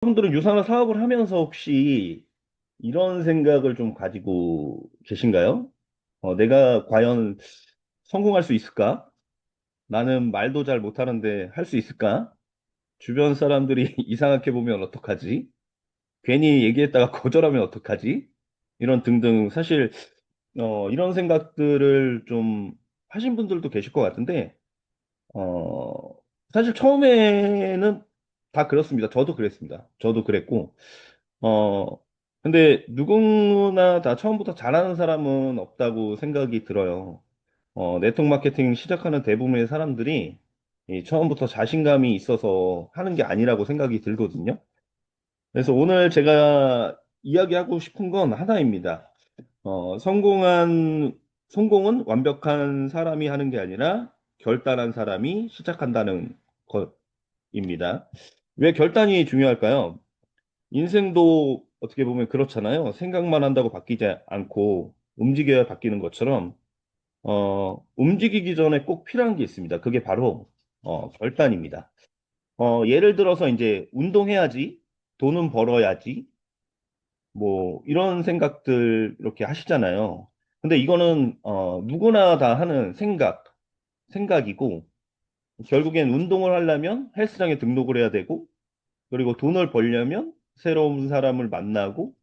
여러분들은 유산화 사업을 하면서 혹시 이런 생각을 좀 가지고 계신가요? 내가 과연 성공할 수 있을까? 나는 말도 잘 못하는데 할 수 있을까? 주변 사람들이 이상하게 보면 어떡하지? 괜히 얘기했다가 거절하면 어떡하지? 이런 등등 사실 이런 생각들을 좀 하신 분들도 계실 것 같은데 어, 사실 처음에는 다 그렇습니다. 저도 그랬습니다. 저도 그랬고 어, 근데 누구나 다 처음부터 잘하는 사람은 없다고 생각이 들어요. 네트워크 마케팅 시작하는 대부분의 사람들이 이 처음부터 자신감이 있어서 하는 게 아니라고 생각이 들거든요. 그래서 오늘 제가 이야기하고 싶은 건 하나입니다. 성공은 완벽한 사람이 하는 게 아니라 결단한 사람이 시작한다는 것입니다. 왜 결단이 중요할까요? 인생도 어떻게 보면 그렇잖아요. 생각만 한다고 바뀌지 않고 움직여야 바뀌는 것처럼, 움직이기 전에 꼭 필요한 게 있습니다. 그게 바로, 결단입니다. 예를 들어서 이제 운동해야지, 돈은 벌어야지, 뭐, 이런 생각들 이렇게 하시잖아요. 근데 이거는, 누구나 다 하는 생각이고, 결국엔 운동을 하려면 헬스장에 등록을 해야 되고, 그리고 돈을 벌려면 새로운 사람을 만나고,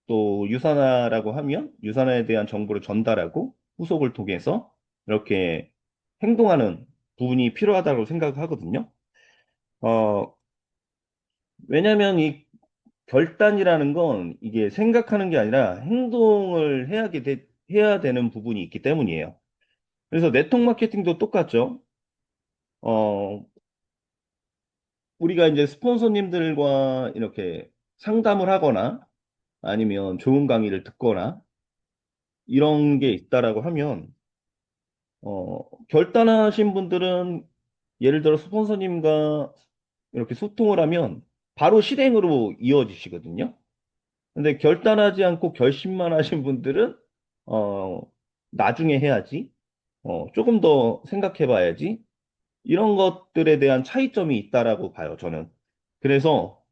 또 유산화라고 하면 유산화에 대한 정보를 전달하고 후속을 통해서 이렇게 행동하는 부분이 필요하다고 생각하거든요. 어, 왜냐면 이 결단이라는 건 이게 생각하는 게 아니라 행동을 해야 되는 부분이 있기 때문이에요. 그래서 네트워크 마케팅도 똑같죠. 어, 우리가 이제 스폰서님들과 이렇게 상담을 하거나 아니면 좋은 강의를 듣거나 이런 게 있다라고 하면 결단하신 분들은 예를 들어 스폰서님과 이렇게 소통을 하면 바로 실행으로 이어지시거든요. 근데 결단하지 않고 결심만 하신 분들은, 어, 나중에 해야지, 조금 더 생각해 봐야지, 이런 것들에 대한 차이점이 있다라고 봐요, 저는. 그래서,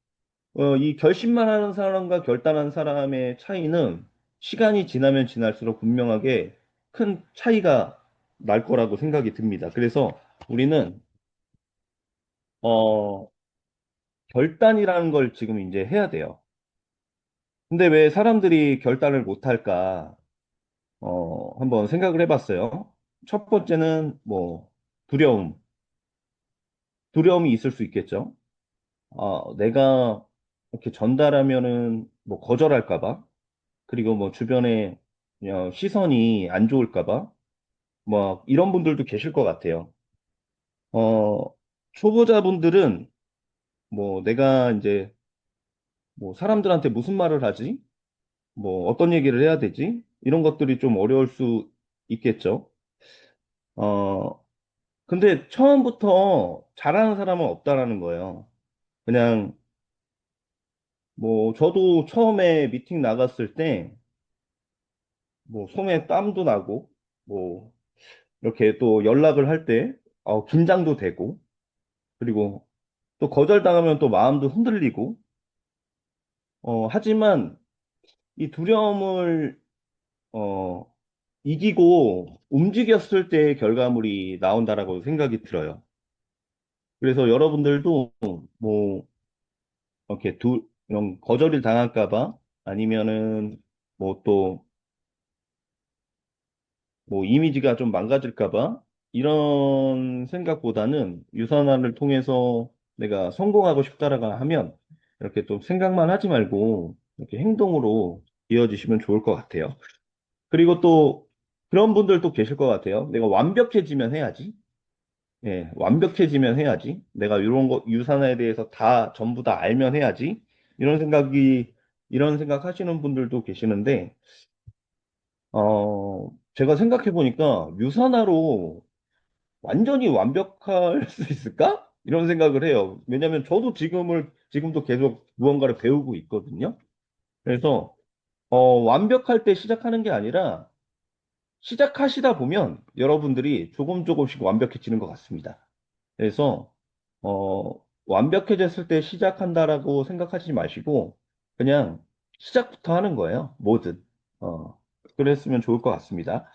이 결심만 하는 사람과 결단한 사람의 차이는 시간이 지나면 지날수록 분명하게 큰 차이가 날 거라고 생각이 듭니다. 그래서 우리는 어, 결단이라는 걸 지금 이제 해야 돼요. 근데 왜 사람들이 결단을 못 할까? 한번 생각을 해봤어요. 첫 번째는 뭐 두려움이 있을 수 있겠죠. 내가 이렇게 전달하면은 뭐 거절할까 봐. 그리고 뭐 주변에 시선이 안 좋을까 봐. 뭐 이런 분들도 계실 것 같아요. 어, 초보자분들은 뭐 내가 이제 뭐 사람들한테 무슨 말을 하지? 뭐 어떤 얘기를 해야 되지? 이런 것들이 좀 어려울 수 있겠죠. 어, 근데 처음부터 잘하는 사람은 없다라는 거예요. 그냥 뭐 저도 처음에 미팅 나갔을 때 뭐 손에 땀도 나고 뭐 이렇게 또 연락을 할 때 긴장도 되고 그리고 또 거절당하면 또 마음도 흔들리고 하지만 이 두려움을 어, 이기고 움직였을 때의 결과물이 나온다라고 생각이 들어요. 그래서 여러분들도 뭐 이렇게 이런 거절을 당할까 봐 아니면은 뭐 또 뭐 이미지가 좀 망가질까 봐 이런 생각보다는 유산화를 통해서 내가 성공하고 싶다라고 하면 이렇게 또 생각만 하지 말고 이렇게 행동으로 이어지시면 좋을 것 같아요. 그리고 또 그런 분들도 계실 것 같아요. 내가 완벽해지면 해야지. 예, 완벽해지면 해야지. 내가 이런 거, 유산화에 대해서 다, 전부 다 알면 해야지. 이런 생각이, 이런 생각 하시는 분들도 계시는데, 제가 생각해 보니까 유산화로 완전히 완벽할 수 있을까? 이런 생각을 해요. 왜냐면 저도 지금도 계속 무언가를 배우고 있거든요. 그래서, 완벽할 때 시작하는 게 아니라, 시작하시다 보면 여러분들이 조금 조금씩 완벽해지는 것 같습니다. 그래서, 어, 완벽해졌을 때 시작한다라고 생각하지 마시고, 그냥 시작부터 하는 거예요. 뭐든. 어, 그랬으면 좋을 것 같습니다.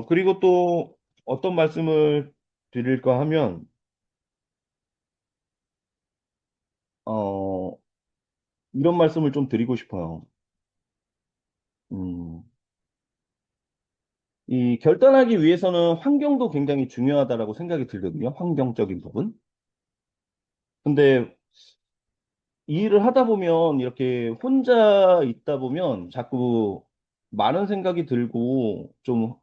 그리고 또 어떤 말씀을 드릴까 하면, 어, 이런 말씀을 좀 드리고 싶어요. 음, 이 결단하기 위해서는 환경도 굉장히 중요하다라고 생각이 들거든요. 환경적인 부분. 근데 이 일을 하다 보면 이렇게 혼자 있다 보면 자꾸 많은 생각이 들고 좀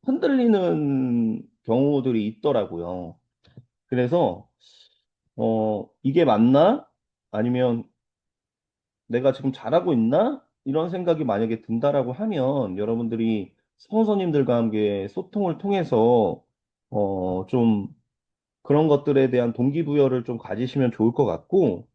흔들리는 경우들이 있더라고요. 그래서 이게 맞나? 아니면 내가 지금 잘하고 있나? 이런 생각이 만약에 든다라고 하면 여러분들이 스폰서님들과 함께 소통을 통해서 좀 그런 것들에 대한 동기부여를 좀 가지시면 좋을 것 같고,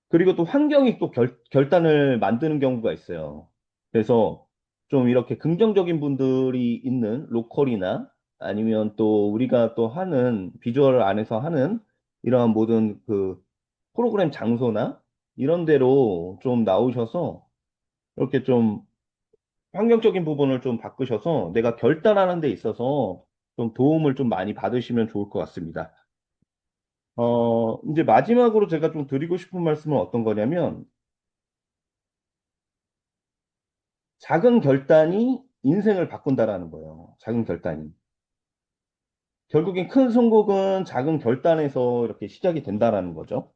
그리고 또 환경이 또 결단을 만드는 경우가 있어요. 그래서 좀 이렇게 긍정적인 분들이 있는 로컬이나 아니면 또 우리가 또 하는 비주얼 안에서 하는 이러한 모든 그 프로그램 장소나 이런 데로 좀 나오셔서 이렇게 좀 환경적인 부분을 좀 바꾸셔서 내가 결단하는 데 있어서 좀 도움을 좀 많이 받으시면 좋을 것 같습니다. 이제 마지막으로 제가 좀 드리고 싶은 말씀은 어떤 거냐면, 작은 결단이 인생을 바꾼다라는 거예요. 작은 결단이. 결국엔 큰 성공은 작은 결단에서 이렇게 시작이 된다라는 거죠.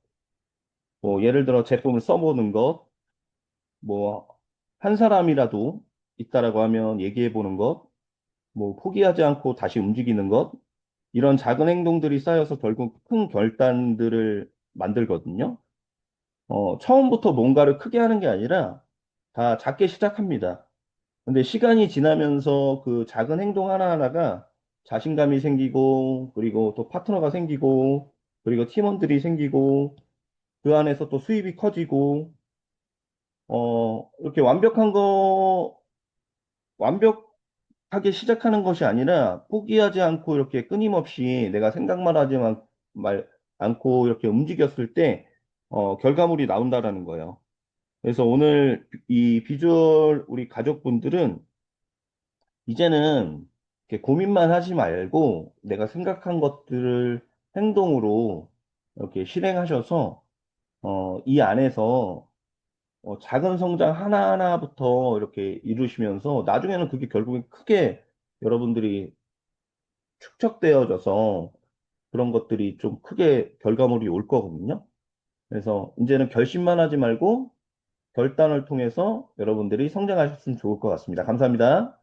뭐, 예를 들어 제품을 써보는 것, 뭐, 한 사람이라도 있다라고 하면 얘기해 보는 것, 뭐, 포기하지 않고 다시 움직이는 것, 이런 작은 행동들이 쌓여서 결국 큰 결단들을 만들거든요. 처음부터 뭔가를 크게 하는 게 아니라 다 작게 시작합니다. 근데 시간이 지나면서 그 작은 행동 하나하나가 자신감이 생기고, 그리고 또 파트너가 생기고, 그리고 팀원들이 생기고, 그 안에서 또 수입이 커지고, 이렇게 완벽하게 시작하는 것이 아니라 포기하지 않고 이렇게 끊임없이 내가 생각만 하지만 말 않고 이렇게 움직였을 때, 결과물이 나온다라는 거예요. 그래서 오늘 이 비주얼 우리 가족분들은 이제는 이렇게 고민만 하지 말고 내가 생각한 것들을 행동으로 이렇게 실행하셔서 이 안에서 작은 성장 하나하나부터 이렇게 이루시면서 나중에는 그게 결국엔 크게 여러분들이 축적되어져서 그런 것들이 좀 크게 결과물이 올 거거든요. 그래서 이제는 결심만 하지 말고 결단을 통해서 여러분들이 성장하셨으면 좋을 것 같습니다. 감사합니다.